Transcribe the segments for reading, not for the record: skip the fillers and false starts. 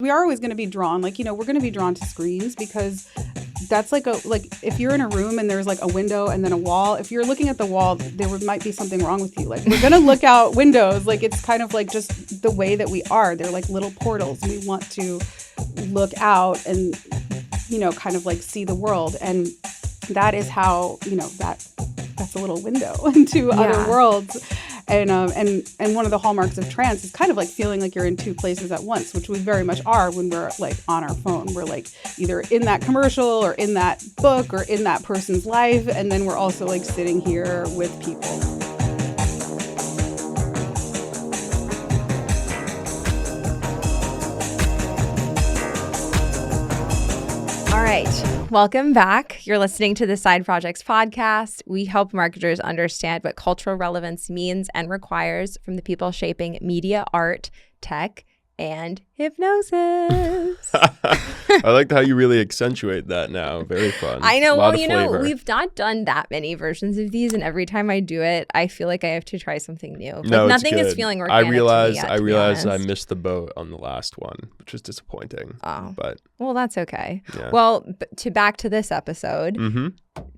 We are always going to be drawn, like, we're going to be drawn to screens because that's like if you're in a room and there's like a window and then a wall, if you're looking at the wall, might be something wrong with you. Like, we're going to look out windows. Like, it's kind of like just the way that we are. They're like little portals. We want to look out and, kind of like see the world. And that is how, that's a little window into other worlds. And one of the hallmarks of trance is kind of like feeling like you're in two places at once, which we very much are when we're like on our phone. We're like either in that commercial or in that book or in that person's life. And then we're also like sitting here with people. All right. Welcome back. You're listening to the Side Projects podcast. We help marketers understand what cultural relevance means and requires from the people shaping media, art, tech, and hypnosis. I like how you really accentuate that now. Very fun. I know. Well, we've not done that many versions of these, and every time I do it, I feel like I have to try something new. No, nothing it's good. is feeling organic. I realized I missed the boat on the last one, which was disappointing. Oh, but well, that's okay. Yeah. Well, back to this episode. Mm-hmm.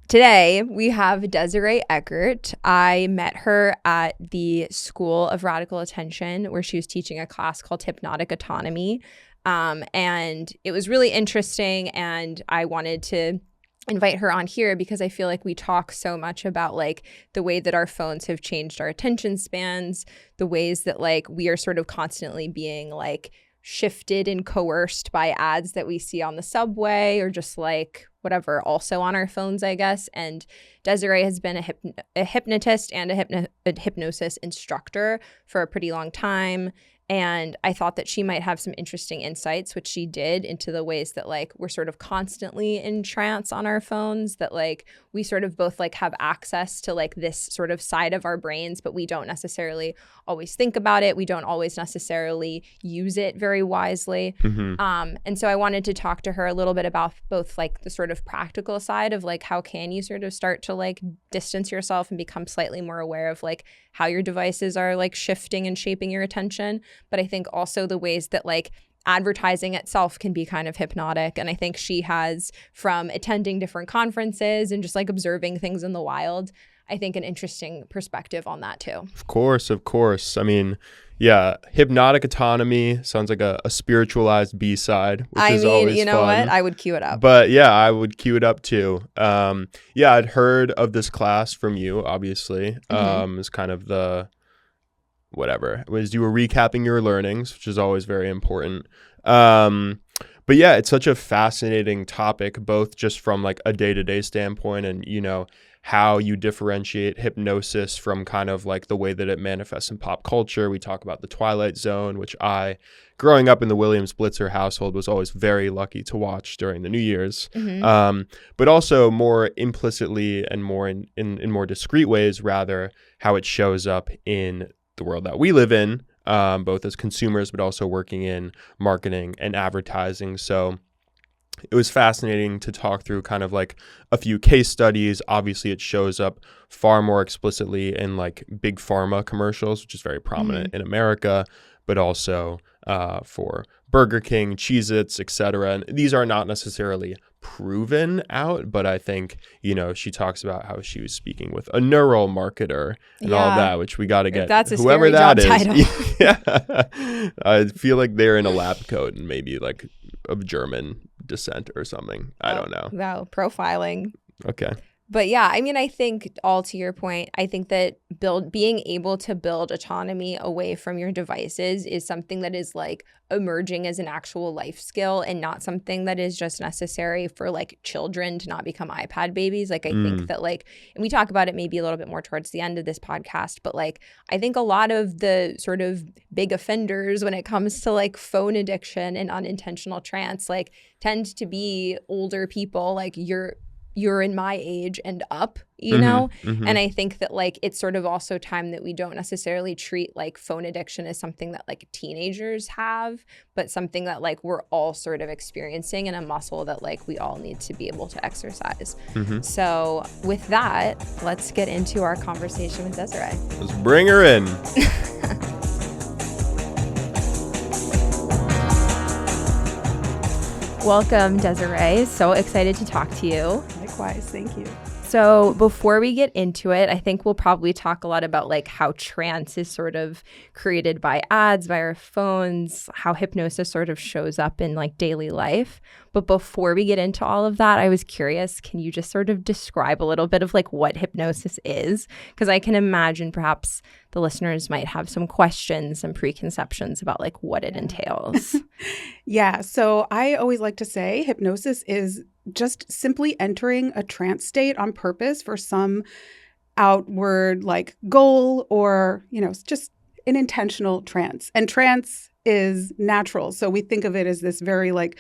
Today, we have Désirée Eckert. I met her at the School of Radical Attention, where she was teaching a class called Hypnotic Autonomy. And it was really interesting, and I wanted to invite her on here because I feel like we talk so much about like the way that our phones have changed our attention spans, the ways that like we are sort of constantly being like shifted and coerced by ads that we see on the subway or just like whatever, also on our phones, I guess. And Désirée has been a hypnotist and a hypnosis instructor for a pretty long time. And I thought that she might have some interesting insights, which she did, into the ways that like we're sort of constantly in trance on our phones, that like we sort of both like have access to like this sort of side of our brains, but we don't necessarily always think about it. We don't always necessarily use it very wisely. Mm-hmm. And so I wanted to talk to her a little bit about both like the sort of practical side of like how can you sort of start to like distance yourself and become slightly more aware of like how your devices are like shifting and shaping your attention. But I think also the ways that like advertising itself can be kind of hypnotic. And I think she has, from attending different conferences and just like observing things in the wild, I think an interesting perspective on that too. Of course. I mean, yeah, hypnotic autonomy sounds like a spiritualized B-side, which is always you know fun. what? I would cue it up. But yeah, I would cue it up too. Yeah, I'd heard of this class from you, obviously. It's kind of the whatever. It was you were recapping your learnings, which is always very important. But yeah, it's such a fascinating topic, both just from like a day-to-day standpoint and, how you differentiate hypnosis from kind of like the way that it manifests in pop culture. We talk about the Twilight Zone, which I, growing up in the Williams Blitzer household, was always very lucky to watch during the New Year's. But also more implicitly and more in more discrete ways, rather, how it shows up in the world that we live in, both as consumers, but also working in marketing and advertising. So it was fascinating to talk through kind of like a few case studies. Obviously, it shows up far more explicitly in like big pharma commercials, which is very prominent in America, but also for Burger King, Cheez-Its, etc. And these are not necessarily proven out, but I think, she talks about how she was speaking with a neural marketer and all that, which we got to get that's a whoever that is. Title. Yeah. I feel like they're in a lab coat and maybe like of German descent or something. I don't know. Wow, profiling. Okay. But yeah, I mean, I think all to your point, I think that being able to build autonomy away from your devices is something that is like emerging as an actual life skill and not something that is just necessary for like children to not become iPad babies. Like, I think that like, and we talk about it maybe a little bit more towards the end of this podcast, but like, I think a lot of the sort of big offenders when it comes to like phone addiction and unintentional trance, like tend to be older people, like you're in my age and up, know? And I think that like it's sort of also time that we don't necessarily treat like phone addiction as something that like teenagers have, but something that like we're all sort of experiencing and a muscle that like we all need to be able to exercise. So with that, let's get into our conversation with Désirée. Let's bring her in. Welcome, Désirée. So excited to talk to you. Likewise, thank you. So before we get into it, I think we'll probably talk a lot about like how trance is sort of created by ads, by our phones, how hypnosis sort of shows up in like daily life. But before we get into all of that, I was curious, can you just sort of describe a little bit of like what hypnosis is? Because I can imagine perhaps the listeners might have some questions, some preconceptions about like what it entails. Yeah, so I always like to say hypnosis is just simply entering a trance state on purpose for some outward like goal or, just an intentional trance. And trance is natural. So we think of it as this very like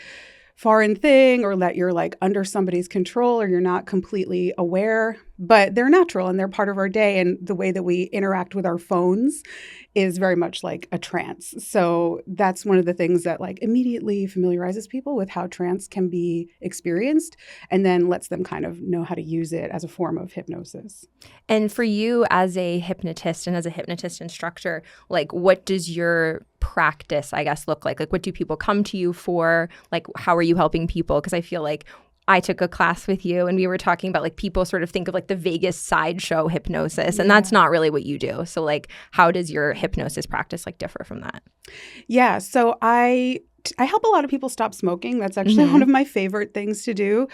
foreign thing, or that you're like under somebody's control or you're not completely aware, but they're natural and they're part of our day. And the way that we interact with our phones is very much like a trance. So that's one of the things that like immediately familiarizes people with how trance can be experienced, and then lets them kind of know how to use it as a form of hypnosis. And for you as a hypnotist and as a hypnotist instructor, like what does your practice, I guess, look like? Like what do people come to you for? Like how are you helping people? Because I feel like I took a class with you and we were talking about like people sort of think of like the Vegas sideshow hypnosis, and that's not really what you do. So like how does your hypnosis practice like differ from that? Yeah, so I help a lot of people stop smoking. That's actually one of my favorite things to do.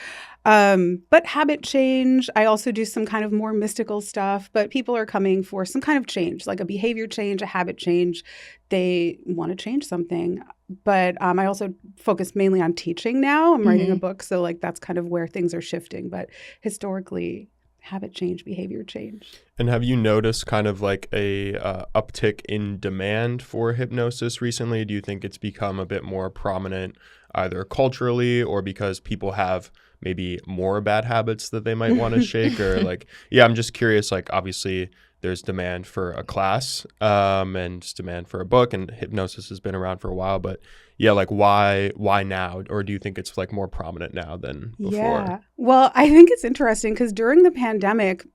But habit change, I also do some kind of more mystical stuff, but people are coming for some kind of change, like a behavior change, a habit change. They want to change something. But I also focus mainly on teaching now. I'm writing a book, so like that's kind of where things are shifting. But historically, habit change, behavior change. And have you noticed kind of like a uptick in demand for hypnosis recently? Do you think it's become a bit more prominent either culturally or because people have maybe more bad habits that they might want to shake? Or like, I'm just curious, like obviously there's demand for a class and demand for a book, and hypnosis has been around for a while, but like why now? Or do you think it's like more prominent now than before? Yeah. Well, I think it's interesting because during the pandemic,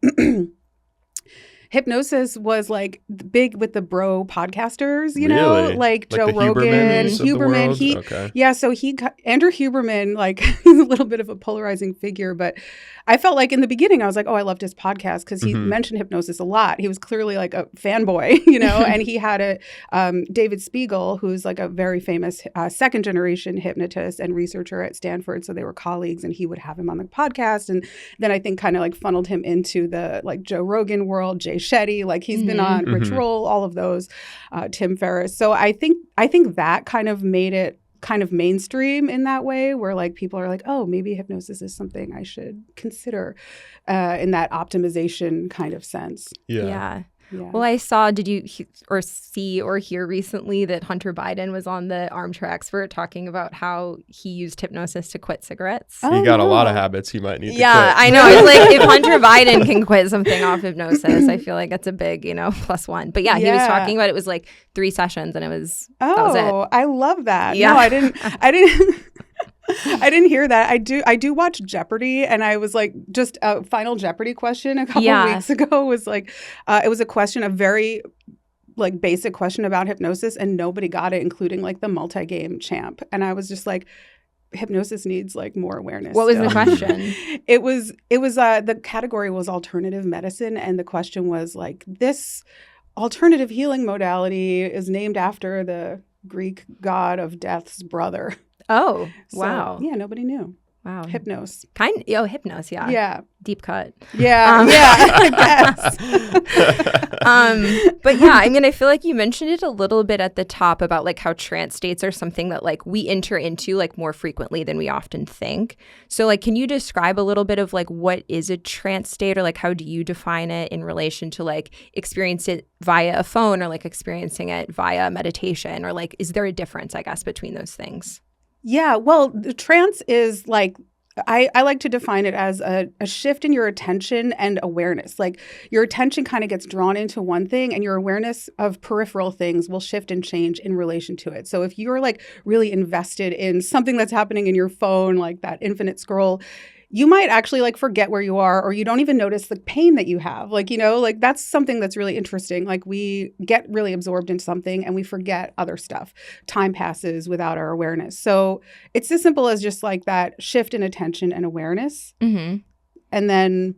hypnosis was like big with the bro podcasters, Really? like Joe the Rogan, Hubermans. So Andrew Huberman, like he's a little bit of a polarizing figure, but I felt like in the beginning I was like, oh, I loved his podcast because he mentioned hypnosis a lot. He was clearly like a fanboy, and he had David Spiegel, who's like a very famous second generation hypnotist and researcher at Stanford. So they were colleagues, and he would have him on the podcast. And then I think kind of like funneled him into the like Joe Rogan world, Jay Shetty, like he's been on Rich Roll, all of those, Tim Ferriss. So I think that kind of made it kind of mainstream in that way, where like people are like, oh, maybe hypnosis is something I should consider in that optimization kind of sense. Yeah. Well, I saw, did you see or hear recently that Hunter Biden was on the Armchair Expert talking about how he used hypnosis to quit cigarettes? He got a lot of habits he might need to quit. I know. It's like if Hunter Biden can quit something off hypnosis, I feel like that's a big, plus one. But he was talking about it was like 3 sessions and that was it. I love that. Yeah. No, I didn't I didn't hear that. I do watch Jeopardy, and I was like, just a Final Jeopardy question a couple weeks ago was like, it was a question, a very like basic question about hypnosis, and nobody got it, including like the multi-game champ. And I was just like, hypnosis needs like more awareness. What was the question? It was the category was alternative medicine, and the question was like, this alternative healing modality is named after the Greek god of death's brother. Oh, So, wow. Yeah, nobody knew. Wow. Hypnos. Hypnos, yeah. Yeah. Deep cut. Yeah, I guess. But yeah, I mean, I feel like you mentioned it a little bit at the top about like how trance states are something that like we enter into like more frequently than we often think. So like, can you describe a little bit of like what is a trance state, or like how do you define it in relation to like experience it via a phone or like experiencing it via meditation, or like is there a difference, I guess, between those things? Yeah, well, the trance is like, I like to define it as a shift in your attention and awareness. Like your attention kind of gets drawn into one thing, and your awareness of peripheral things will shift and change in relation to it. So if you're like really invested in something that's happening in your phone, like that infinite scroll, you might actually like forget where you are, or you don't even notice the pain that you have. Like, you know, like that's something that's really interesting. Like we get really absorbed in something and we forget other stuff. Time passes without our awareness. So it's as simple as just like that shift in attention and awareness. Mm-hmm. And then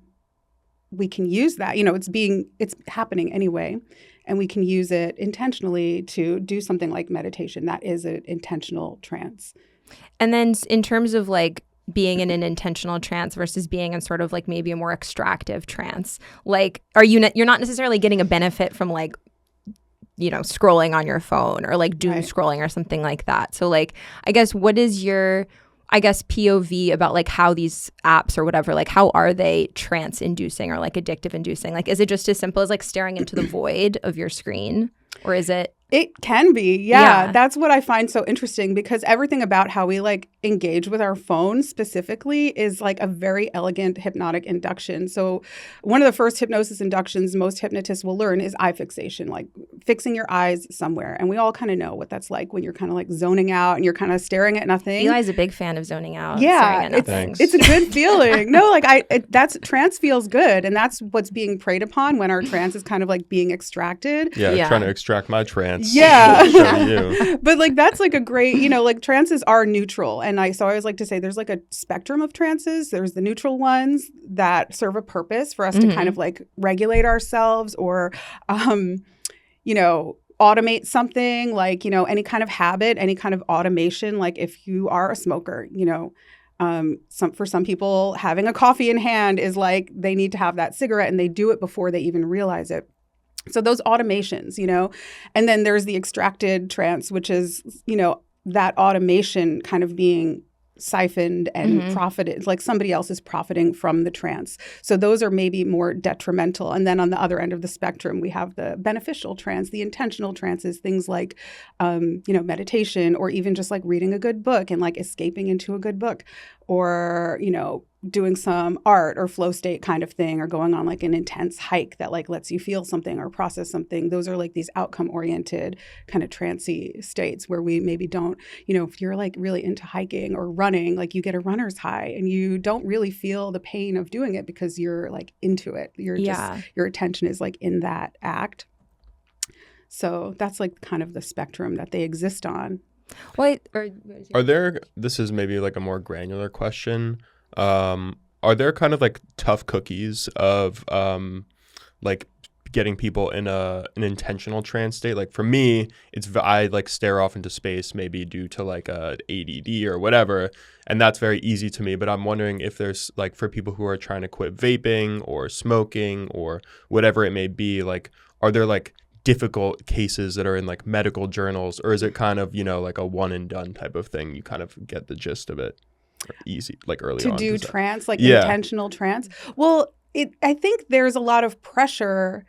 we can use that, you know, it's happening anyway. And we can use it intentionally to do something like meditation. That is an intentional trance. And then in terms of like being in an intentional trance versus being in sort of like maybe a more extractive trance, like you're not necessarily getting a benefit from like, you know, scrolling on your phone or like doom scrolling or something like that. So like, I guess what is your POV about like how these apps or whatever, like how are they trance inducing or like addictive inducing? Like, is it just as simple as like staring into the void of your screen, or is it? It can be. Yeah. That's what I find so interesting, because everything about how we like engage with our phone specifically is like a very elegant hypnotic induction. So one of the first hypnosis inductions most hypnotists will learn is eye fixation, like fixing your eyes somewhere. And we all kind of know what that's like when you're kind of like zoning out and you're kind of staring at nothing. Eli's a big fan of zoning out. Yeah. It's a good feeling. No, like that's trance feels good. And that's what's being preyed upon when our trance is kind of like being extracted. Yeah. Trying to extract my trance. Yeah. Show you. But like that's like a great, you know, like trances are neutral. And I always like to say there's like a spectrum of trances. There's the neutral ones that serve a purpose for us to kind of like regulate ourselves or, you know, automate something, like, you know, any kind of habit, any kind of automation. Like if you are a smoker, you know, for some people having a coffee in hand is like they need to have that cigarette, and they do it before they even realize it. So those automations, you know, and then there's the extracted trance, which is, you know, that automation kind of being siphoned and profited, like somebody else is profiting from the trance. So those are maybe more detrimental. And then on the other end of the spectrum, we have the beneficial trance, the intentional trances, things like, you know, meditation, or even just like reading a good book and like escaping into a good book, or, you know, doing some art or flow state kind of thing, or going on like an intense hike that like lets you feel something or process something. Those are like these outcome oriented kind of trancey states where we maybe don't, you know, if you're like really into hiking or running, like you get a runner's high and you don't really feel the pain of doing it because you're like into it. You're just, your attention is like in that act. So that's like kind of the spectrum that they exist on. This is maybe like a more granular question. Are there kind of like tough cookies of like getting people in an intentional trance state? Like for me, I like stare off into space, maybe due to like a ADD or whatever, and that's very easy to me. But I'm wondering if there's like for people who are trying to quit vaping or smoking or whatever it may be, like are there like difficult cases that are in like medical journals, or is it kind of, you know, like a one and done type of thing? You kind of get the gist of it easy, like early on. To do trance, like intentional trance. Well, I think there's a lot of pressure.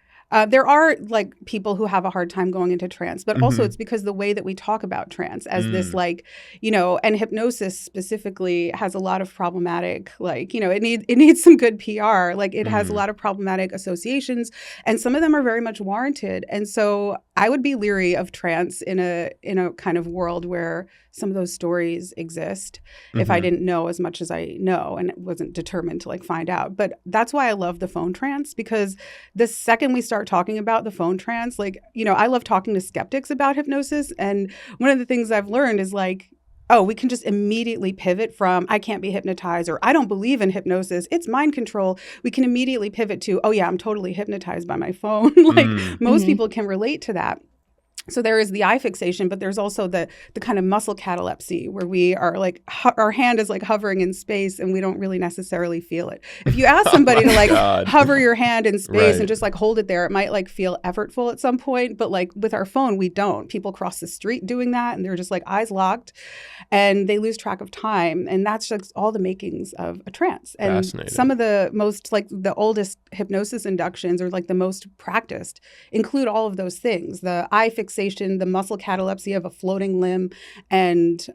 There are like people who have a hard time going into trance, but also it's because the way that we talk about trance as this like, you know, and hypnosis specifically has a lot of problematic, like, you know, it needs some good PR. Like it has a lot of problematic associations, and some of them are very much warranted. And so I would be leery of trance in a kind of world where some of those stories exist if I didn't know as much as I know and wasn't determined to like find out. But that's why I love the phone trance, because the second we start talking about the phone trance, like, you know, I love talking to skeptics about hypnosis. And one of the things I've learned is like, oh, we can just immediately pivot from I can't be hypnotized or I don't believe in hypnosis, it's mind control. We can immediately pivot to, oh yeah, I'm totally hypnotized by my phone. Like most people can relate to that. So there is the eye fixation, but there's also the kind of muscle catalepsy where we are like, our hand is like hovering in space and we don't really necessarily feel it. If you ask somebody to like hover your hand in space and just like hold it there, it might like feel effortful at some point, but like with our phone, we don't. People cross the street doing that and they're just like eyes locked and they lose track of time. And that's just all the makings of a trance. And some of the most like the oldest hypnosis inductions or like the most practiced include all of those things. The eye fixation, the muscle catalepsy of a floating limb, and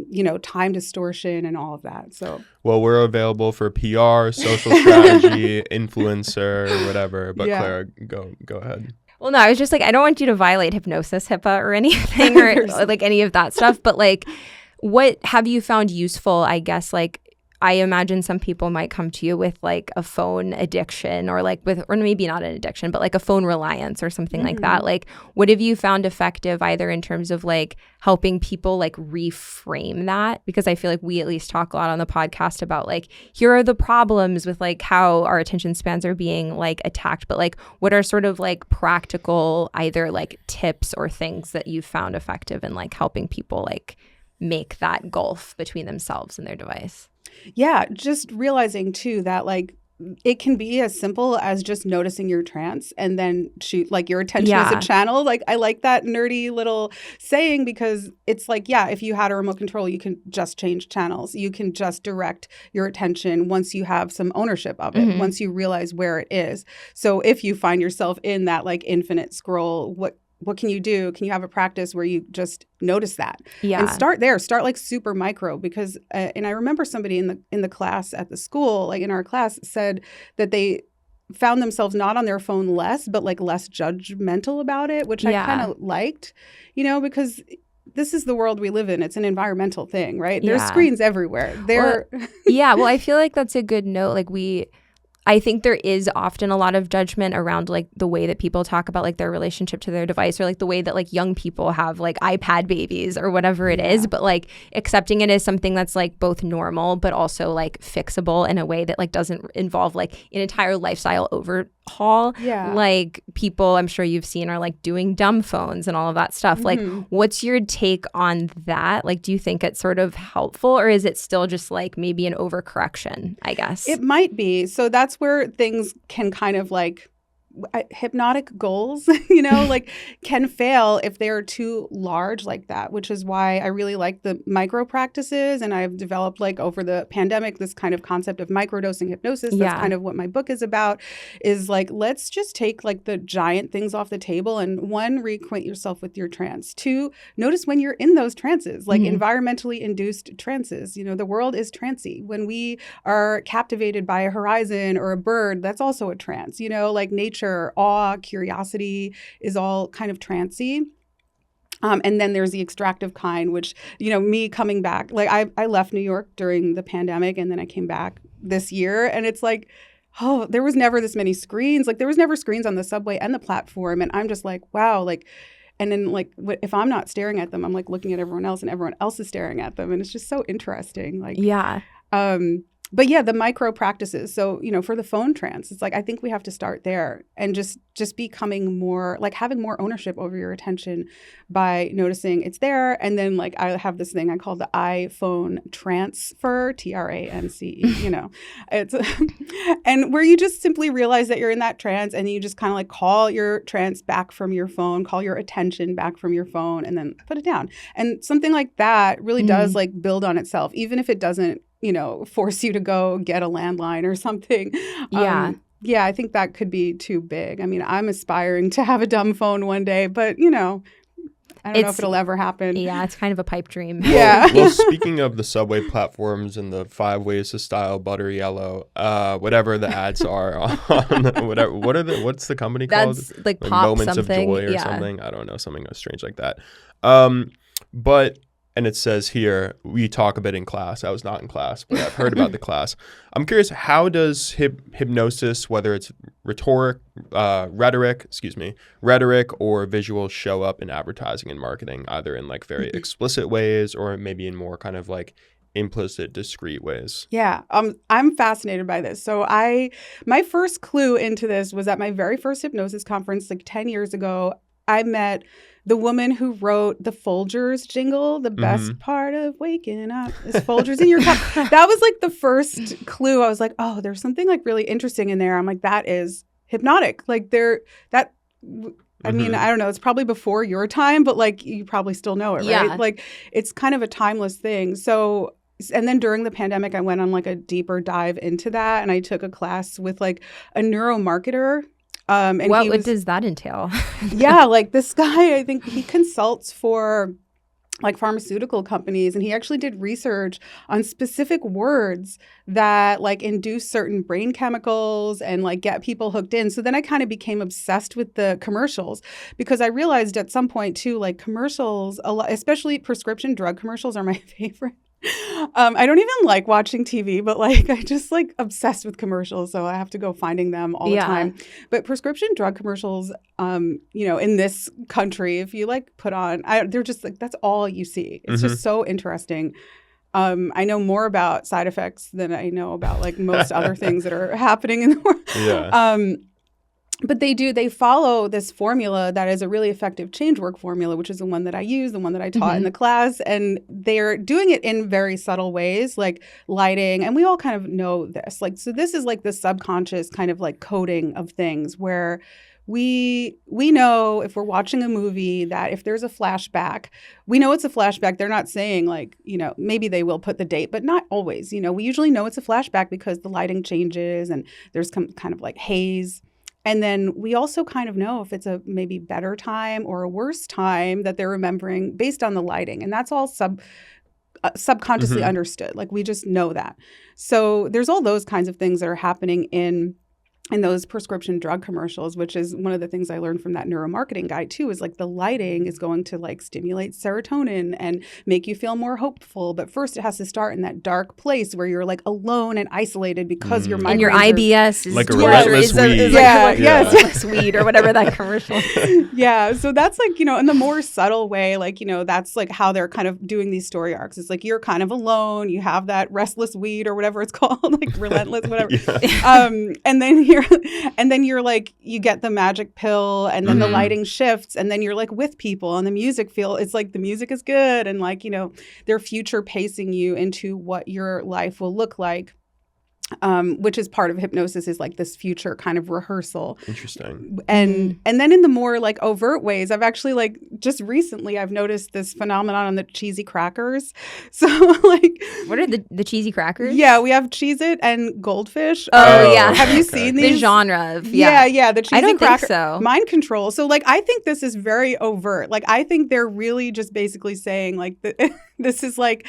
you know, time distortion and all of that. So well, we're available for PR, social strategy, influencer, whatever. But Clara, go ahead. Well, no, I was just like, I don't want you to violate hypnosis, HIPAA, or anything, or like any of that stuff. But like, what have you found useful, I guess, like I imagine some people might come to you with like a phone addiction or maybe not an addiction, but like a phone reliance or something like that. Like, what have you found effective either in terms of like helping people like reframe that? Because I feel like we at least talk a lot on the podcast about like, here are the problems with like how our attention spans are being like attacked, but like what are sort of like practical either like tips or things that you've found effective in like helping people like make that gulf between themselves and their device? Yeah, just realizing too that like it can be as simple as just noticing your trance and then shoot like your attention as a channel. Like I like that nerdy little saying because it's like, yeah, if you had a remote control, you can just change channels. You can just direct your attention once you have some ownership of it, once you realize where it is. So if you find yourself in that like infinite scroll, what can you do? Can you have a practice where you just notice that? Yeah. And start there. Start like super micro because, and I remember somebody in the class at the school, like in our class, said that they found themselves not on their phone less, but like less judgmental about it, which I kind of liked, because this is the world we live in. It's an environmental thing, right? There's screens everywhere. Well, I feel like that's a good note. Like I think there is often a lot of judgment around like the way that people talk about like their relationship to their device or like the way that like young people have like iPad babies or whatever it is, but like accepting it as something that's like both normal but also like fixable in a way that like doesn't involve like an entire lifestyle overhaul. Yeah. Like people I'm sure you've seen are like doing dumb phones and all of that stuff. Like what's your take on that? Like do you think it's sort of helpful or is it still just like maybe an overcorrection, I guess? It might be. So that's where things can kind of like hypnotic goals, like can fail if they're too large like that, which is why I really like the micro practices. And I've developed like over the pandemic, this kind of concept of microdosing hypnosis. That's kind of what my book is about is like, let's just take like the giant things off the table and one, reacquaint yourself with your trance. Two, notice when you're in those trances, like environmentally induced trances. The world is trancey. When we are captivated by a horizon or a bird, that's also a trance, like nature, awe, curiosity is all kind of trancey. And then there's the extractive kind, which, me coming back, like I left New York during the pandemic and then I came back this year and it's like, oh, there was never this many screens. Like there was never screens on the subway and the platform. And I'm just like, wow, like, and then like if I'm not staring at them, I'm like looking at everyone else and everyone else is staring at them. And it's just so interesting. Like, but yeah, the micro practices. So, for the phone trance, it's like, I think we have to start there and just becoming more like having more ownership over your attention by noticing it's there. And then like, I have this thing I call the iPhone transfer, TRANCE, it's, and where you just simply realize that you're in that trance and you just kind of like call your trance back from your phone, call your attention back from your phone and then put it down. And something like that really does like build on itself, even if it doesn't, force you to go get a landline or something. Yeah, I think that could be too big. I mean, I'm aspiring to have a dumb phone one day, but, I don't know if it'll ever happen. Yeah, it's kind of a pipe dream. Yeah. Well, speaking of the subway platforms and the 5 ways to style butter yellow, whatever the ads are on what's the company called? That's like Pop Moments something. of Joy or something. I don't know, something strange like that. And it says here, we talk a bit in class. I was not in class, but I've heard about the class. I'm curious, how does hypnosis, whether it's rhetoric or visual, show up in advertising and marketing, either in like very explicit ways or maybe in more kind of like implicit, discreet ways? Yeah, I'm fascinated by this. So my first clue into this was at my very first hypnosis conference like 10 years ago. I met the woman who wrote the Folgers jingle, the best part of waking up is Folgers in your cup. That was like the first clue. I was like, oh, there's something like really interesting in there. I'm like, that is hypnotic. Like I mean, I don't know. It's probably before your time, but like you probably still know it, right? Yeah. Like it's kind of a timeless thing. So, and then during the pandemic, I went on like a deeper dive into that. And I took a class with like a neuromarketer. And what does that entail? Yeah, like this guy, I think he consults for like pharmaceutical companies, and he actually did research on specific words that like induce certain brain chemicals and like get people hooked in. So then I kind of became obsessed with the commercials because I realized at some point too, like commercials, especially prescription drug commercials are my favorite. I don't even like watching TV, but like I just like obsessed with commercials, so I have to go finding them all the time. But prescription drug commercials, in this country, if you like put on, they're just like that's all you see. It's just so interesting. I know more about side effects than I know about like most other things that are happening in the world. Yeah. But they follow this formula that is a really effective change work formula, which is the one that I use, the one that I taught in the class. And they're doing it in very subtle ways, like lighting. And we all kind of know this. Like, so this is like the subconscious kind of like coding of things where we know if we're watching a movie that if there's a flashback, we know it's a flashback. They're not saying like, maybe they will put the date, but not always. We usually know it's a flashback because the lighting changes and there's kind of like haze. And then we also kind of know if it's a maybe better time or a worse time that they're remembering based on the lighting. And that's all subconsciously understood. Like we just know that. So there's all those kinds of things that are happening in those prescription drug commercials, which is one of the things I learned from that neuromarketing guy too, is like the lighting is going to like stimulate serotonin and make you feel more hopeful. But first it has to start in that dark place where you're like alone and isolated because your migraines and your IBS is like a relentless weed. Yes, weed or whatever that commercial is. Yeah. So that's like, in the more subtle way, like, that's like how they're kind of doing these story arcs. It's like you're kind of alone. You have that restless weed or whatever it's called, like relentless, whatever. And then you're like, you get the magic pill and then the lighting shifts and then you're like with people and the music it's like the music is good and like, they're future pacing you into what your life will look like. Which is part of hypnosis is like this future kind of rehearsal. Interesting. And then in the more like overt ways, I've actually like just recently I've noticed this phenomenon on the cheesy crackers. So like what are the cheesy crackers? Yeah, we have Cheez-It and Goldfish. Oh yeah. Have you seen these? The genre of the cheesy I don't cracker. Think so. Mind control. So like I think this is very overt. Like I think they're really just basically saying like this is like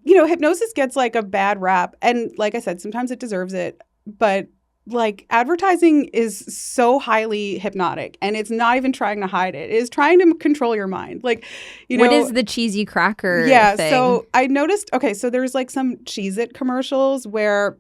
hypnosis gets like a bad rap. And like I said, sometimes it deserves it. But like advertising is so highly hypnotic and it's not even trying to hide it. It is trying to control your mind. Like, what is the cheesy cracker thing? So I noticed, so there's like some Cheez-It commercials where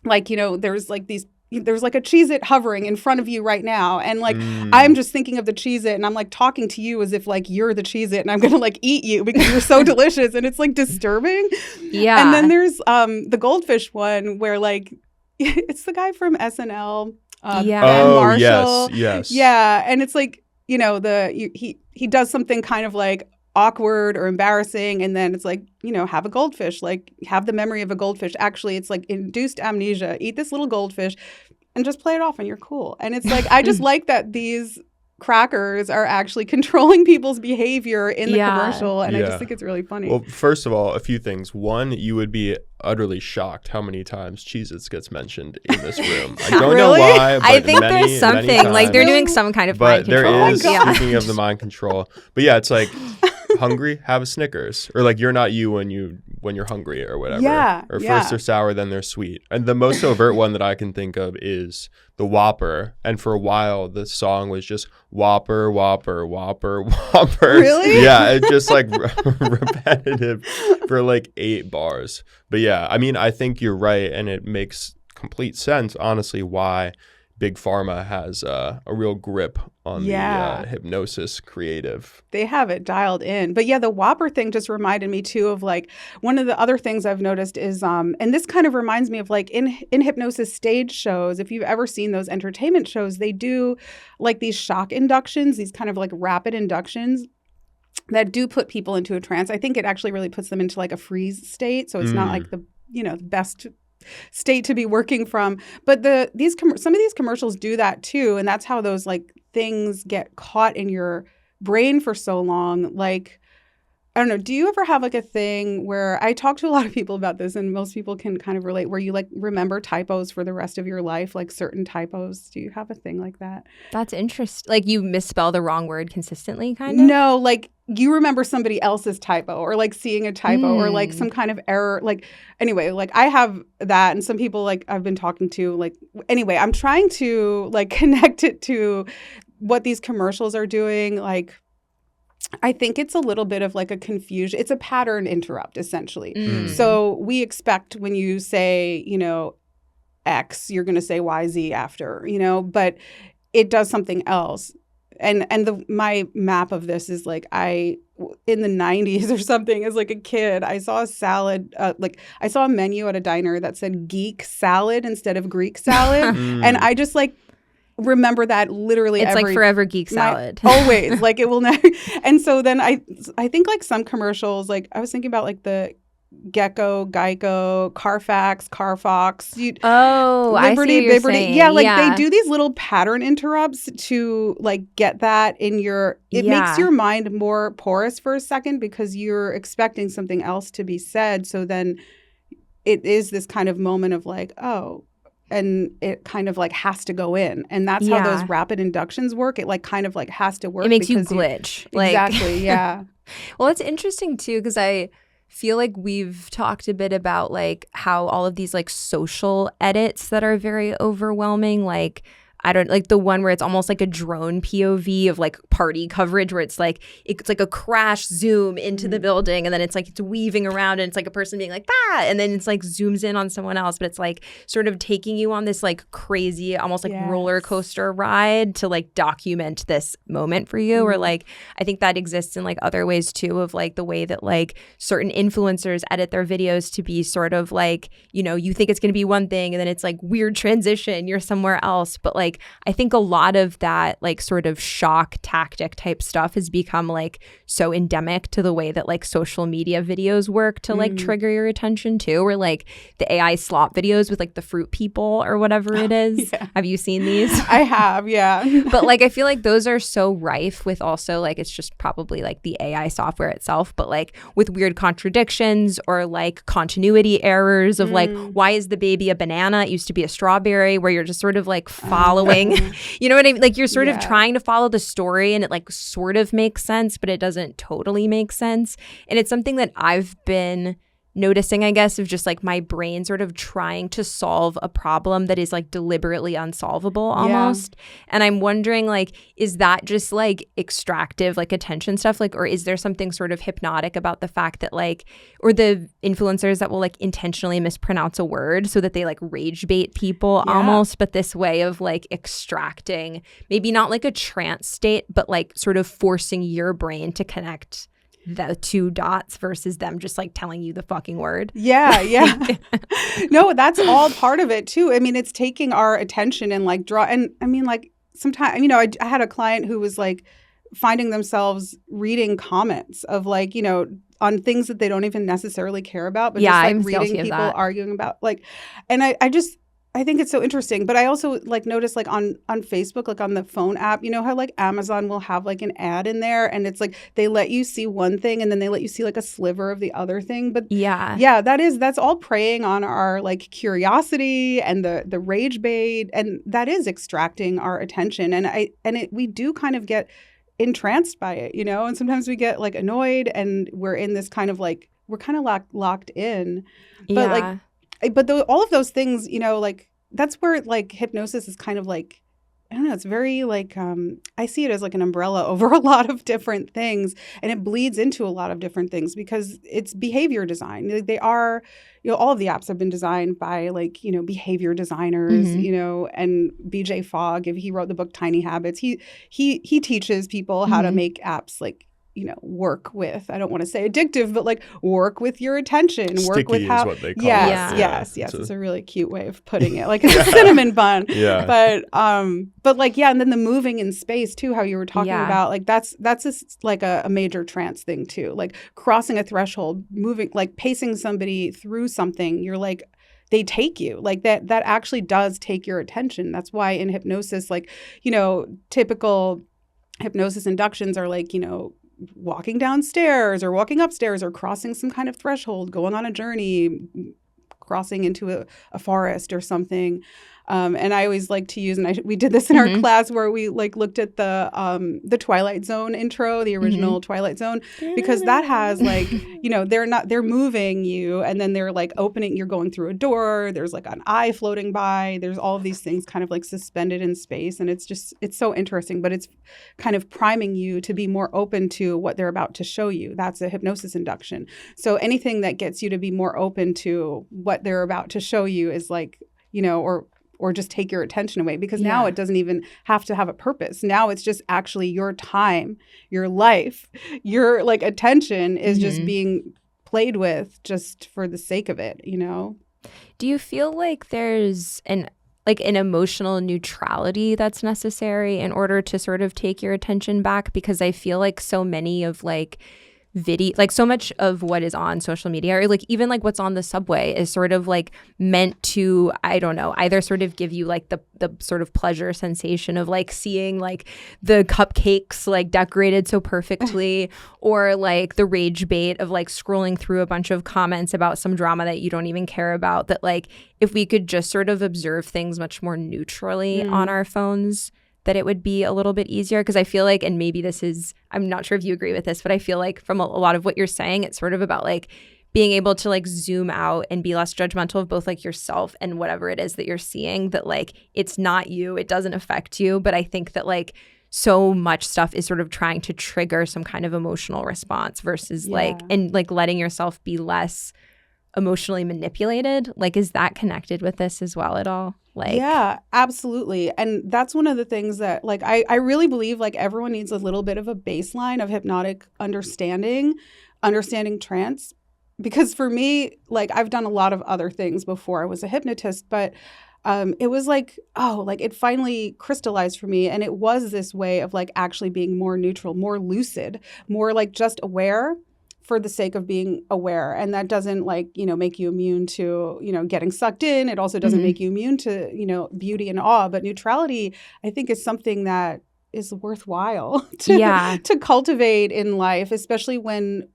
like, there's like a Cheez-It hovering in front of you right now. And like, I'm just thinking of the Cheez-It and I'm like talking to you as if like you're the Cheez-It and I'm going to like eat you because you're so delicious. And it's like disturbing. Yeah. And then there's the Goldfish one where like, it's the guy from SNL. Ben Marshall. Yes. Yeah. And it's like, he does something kind of like awkward or embarrassing, and then it's like, have a goldfish, like have the memory of a goldfish. Actually, it's like induced amnesia. Eat this little goldfish and just play it off and you're cool. And it's like, I just like that these crackers are actually controlling people's behavior in the commercial, and I just think it's really funny. Well, first of all, a few things. One, you would be utterly shocked how many times Cheez-Its gets mentioned in this room. I don't know why, but I think there's something like they're doing some kind of mind control. But there is, speaking of the mind control. But yeah, it's like hungry, have a Snickers, or like you're not you when you're hungry or whatever. Or first they're sour, then they're sweet. And the most overt one that I can think of is the Whopper. And for a while, the song was just Whopper, Whopper, Whopper, Whopper. Really? Yeah, it's just like repetitive for like 8 bars. But yeah, I mean, I think you're right, and it makes complete sense, honestly, why Big Pharma has a real grip on the hypnosis creative. They have it dialed in. But yeah, the Whopper thing just reminded me too of like one of the other things I've noticed is, and this kind of reminds me of like in hypnosis stage shows, if you've ever seen those entertainment shows, they do like these shock inductions, these kind of like rapid inductions that do put people into a trance. I think it actually really puts them into like a freeze state. So it's not like the best state to be working from, but some of these commercials do that too, and that's how those like things get caught in your brain for so long. Like, I don't know, do you ever have like a thing where I talk to a lot of people about this, and most people can kind of relate, where you like remember typos for the rest of your life, like certain typos? Do you have a thing like that? That's interesting. Like you misspell the wrong word consistently, kind of? No, like you remember somebody else's typo, or like seeing a typo or like some kind of error. Like, anyway, like I have that, and some people like I've been talking to, like, anyway, I'm trying to like connect it to what these commercials are doing. Like, I think it's a little bit of like a confusion. It's a pattern interrupt, essentially. Mm. So we expect when you say, you know, X, you're going to say YZ after, you know, but it does something else. And my map of this is like in the 90s or something, as like a kid, I saw a salad, I saw a menu at a diner that said geek salad instead of Greek salad. And I just like remember that literally It's like forever geek salad. Always. Like it will never. And so then I think like some commercials, like I was thinking about like the Gecko, Geico, Carfax, Carfox, Liberty, I see what you're saying. Yeah, like they do these little pattern interrupts to like get that in your. It makes your mind more porous for a second because you're expecting something else to be said. So then it is this kind of moment of like, oh. And it kind of like has to go in. And that's how those rapid inductions work. It like kind of like has to work. It makes you glitch. Exactly, yeah. Well, it's interesting too because I feel like we've talked a bit about like how all of these like social edits that are very overwhelming, like I don't like the one where it's almost like a drone POV of like party coverage where it's like a crash zoom into the building and then it's like it's weaving around and it's like a person being like ah and then it's like zooms in on someone else, but it's like sort of taking you on this like crazy almost like roller coaster ride to like document this moment for you. Or like I think that exists in like other ways too of like the way that like certain influencers edit their videos to be sort of like, you know, you think it's going to be one thing and then it's like weird transition, you're somewhere else. But like I think a lot of that like sort of shock tactic type stuff has become like so endemic to the way that like social media videos work to like trigger your attention too, or like the AI slop videos with like the fruit people or whatever it is. Have you seen these? I have, yeah. But like I feel like those are so rife with also like it's just probably like the AI software itself, but like with weird contradictions or like continuity errors of like why is the baby a banana? It used to be a strawberry, where you're just sort of like following you know what I mean? Like you're sort of trying to follow the story and it like sort of makes sense, but it doesn't totally make sense. And it's something that I've been noticing, I guess, of just like my brain sort of trying to solve a problem that is like deliberately unsolvable almost. And I'm wondering like, is that just like extractive, like attention stuff? Like, or is there something sort of hypnotic about the fact that like, or the influencers that will like intentionally mispronounce a word so that they like rage bait people almost, but this way of like extracting maybe not like a trance state, but like sort of forcing your brain to connect the two dots versus them just like telling you the fucking word. No, that's all part of it too. I mean, it's taking our attention and like and I mean like sometimes, you know, I had a client who was like finding themselves reading comments of like, you know, on things that they don't even necessarily care about, but just like I'm reading people arguing about like, and I think it's so interesting. But I also like notice like on Facebook, like on the phone app, you know how like Amazon will have like an ad in there and it's like they let you see one thing and then they let you see like a sliver of the other thing. But that's all preying on our like curiosity and the rage bait, and that is extracting our attention. And we do kind of get entranced by it, you know, and sometimes we get like annoyed and we're in this kind of like we're kind of locked in. But like all of those things, you know, like that's where like hypnosis is kind of like, I don't know, it's very like, I see it as like an umbrella over a lot of different things, and it bleeds into a lot of different things because it's behavior design. Like they are, you know, all of the apps have been designed by like, you know, behavior designers, you know, and BJ Fogg, if he wrote the book Tiny Habits, he teaches people how to make apps like, you know, work with, I don't want to say addictive, but like work with your attention, Sticky work with how, is what they call it. Yes. It's a really cute way of putting it, like a cinnamon bun. But like, and then the moving in space too, how you were talking about, like that's like a major trance thing too, like crossing a threshold, moving, like pacing somebody through something, you're like, they take you like that actually does take your attention. That's why in hypnosis, like, you know, typical hypnosis inductions are like, you know, walking downstairs or walking upstairs or crossing some kind of threshold, going on a journey, crossing into a forest or something. And I always like to use, and we did this in our class where we like looked at the Twilight Zone intro, the original Twilight Zone, because that has like, they're moving you, and then they're like opening, you're going through a door, there's like an eye floating by, there's all of these things kind of like suspended in space. And it's so interesting, but it's kind of priming you to be more open to what they're about to show you. That's a hypnosis induction. So anything that gets you to be more open to what they're about to show you is like, or just take your attention away, because now it doesn't even have to have a purpose. Now it's just actually your time, your life, your like attention is just being played with just for the sake of it, Do you feel like there's an emotional neutrality that's necessary in order to sort of take your attention back? Because I feel like so many of like so much of what is on social media, or like even like what's on the subway, is sort of like meant to, I don't know, either sort of give you like the sort of pleasure sensation of like seeing like the cupcakes like decorated so perfectly, or like the rage bait of like scrolling through a bunch of comments about some drama that you don't even care about. That like if we could just sort of observe things much more neutrally on our phones, that it would be a little bit easier. Because I feel like, and maybe this is, I'm not sure if you agree with this, but I feel like from a lot of what you're saying, it's sort of about like being able to like zoom out and be less judgmental of both like yourself and whatever it is that you're seeing, that like it's not you, it doesn't affect you. But I think that like so much stuff is sort of trying to trigger some kind of emotional response versus like, and like letting yourself be less emotionally manipulated. Like, is that connected with this as well at all? Like, yeah, absolutely. And that's one of the things that like I really believe like everyone needs a little bit of a baseline of hypnotic understanding trance. Because for me, like I've done a lot of other things before I was a hypnotist, but it was like, it finally crystallized for me. And it was this way of like actually being more neutral, more lucid, more like just aware for the sake of being aware. And that doesn't like, make you immune to, getting sucked in. It also doesn't make you immune to, beauty and awe. But neutrality, I think, is something that is worthwhile to cultivate in life, especially when,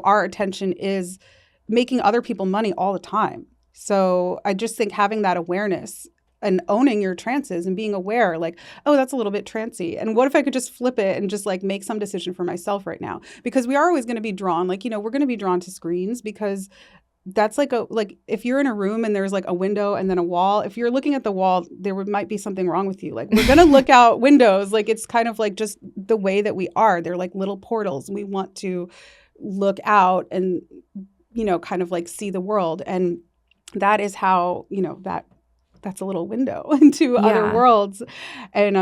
our attention is making other people money all the time. So I just think having that awareness and owning your trances and being aware, like, oh, that's a little bit trancy. And what if I could just flip it and just like make some decision for myself right now? Because we are always going to be drawn, like, we're going to be drawn to screens, because that's like if you're in a room and there's like a window and then a wall, if you're looking at the wall, might be something wrong with you. Like we're going to look out windows. Like it's kind of like just the way that we are. They're like little portals. We want to look out and, kind of like see the world. And that is how, that's a little window into other worlds. And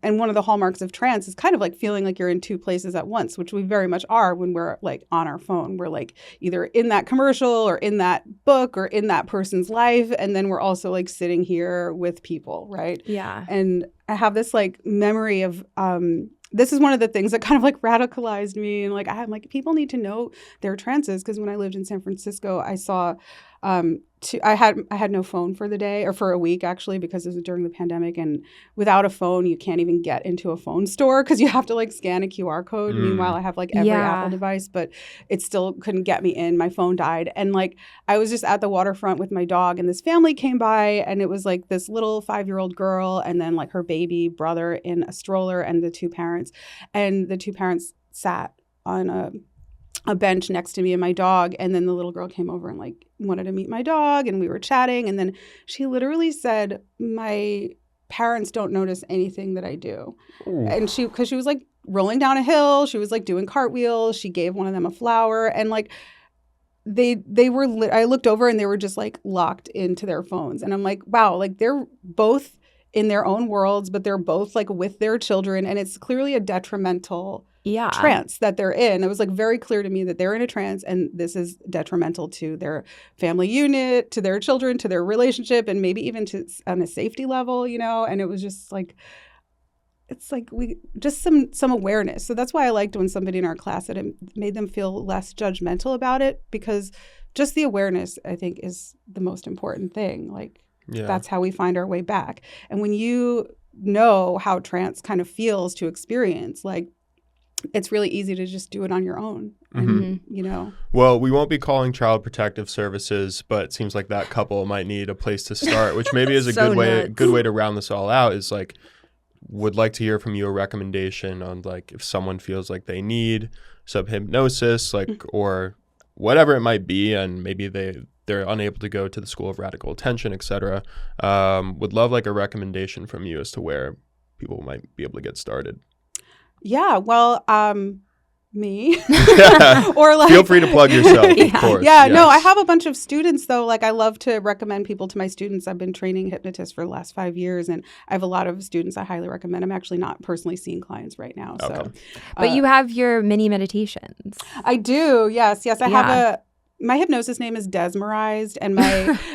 one of the hallmarks of trance is kind of like feeling like you're in two places at once, which we very much are when we're like on our phone. We're like either in that commercial or in that book or in that person's life. And then we're also like sitting here with people, right? Yeah. And I have this like memory of this is one of the things that kind of like radicalized me. And like I'm like, people need to know their trances, because when I lived in San Francisco, I saw I had no phone for the day, or for a week actually, because it was during the pandemic, and without a phone you can't even get into a phone store because you have to like scan a QR code. Meanwhile, I have like every Apple device, but it still couldn't get me in. My phone died, and like I was just at the waterfront with my dog, and this family came by, and it was like this little 5-year-old girl and then like her baby brother in a stroller, and the two parents sat on a bench next to me and my dog. And then the little girl came over and like wanted to meet my dog, and we were chatting. And then she literally said, my parents don't notice anything that I do. Ooh. And because she was like rolling down a hill, she was like doing cartwheels. She gave one of them a flower, and like they were, I looked over and they were just like locked into their phones. And I'm like, wow, like they're both in their own worlds, but they're both like with their children. And it's clearly a detrimental trance that they're in. It was like very clear to me that they're in a trance, and this is detrimental to their family unit, to their children, to their relationship, and maybe even to on a safety level, and it was just like, it's like we just some awareness. So that's why I liked when somebody in our class said it made them feel less judgmental about it, because just the awareness, I think, is the most important thing. Like that's how we find our way back. And when you know how trance kind of feels to experience, like it's really easy to just do it on your own. And, you know. Well, we won't be calling Child Protective Services, but it seems like that couple might need a place to start, which maybe is a So good way to round this all out. Is like, would like to hear from you a recommendation on like if someone feels like they need some hypnosis, like or whatever it might be, and maybe they're unable to go to the School of Radical Attention, etc. Would love like a recommendation from you as to where people might be able to get started. Yeah, well, me or like feel free to plug yourself, of course. Yeah, yes. no, I have a bunch of students though. Like I love to recommend people to my students. I've been training hypnotists for the last 5 years, and I have a lot of students I highly recommend. I'm actually not personally seeing clients right now. Okay. So, But you have your mini meditations. I do. Yes. I have my hypnosis name is Desmerized, and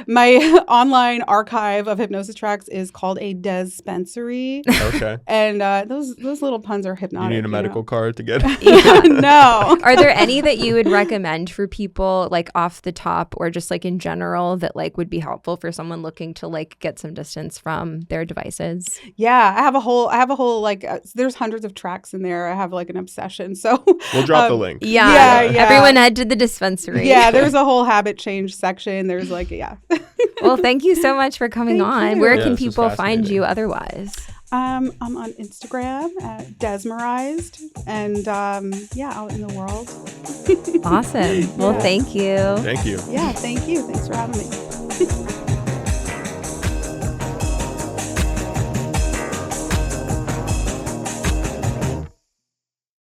my online archive of hypnosis tracks is called a Dispensary. Okay. And those little puns are hypnotic. You need a medical card to get No. Are there any that you would recommend for people like off the top or just like in general that like would be helpful for someone looking to like get some distance from their devices? Yeah, I have a whole like there's hundreds of tracks in there. I have like an obsession. So we'll drop the link. Yeah. Yeah. Everyone head to the dispensary. Yeah, there's a whole habit change section. There's like Well, thank you so much for coming on. you. Where Yeah, can this was people find fascinating. you otherwise? I'm on Instagram at Desmerized, and out in the world. Awesome. Well, thank you. Thank you. Yeah, thank you. Thanks for having me.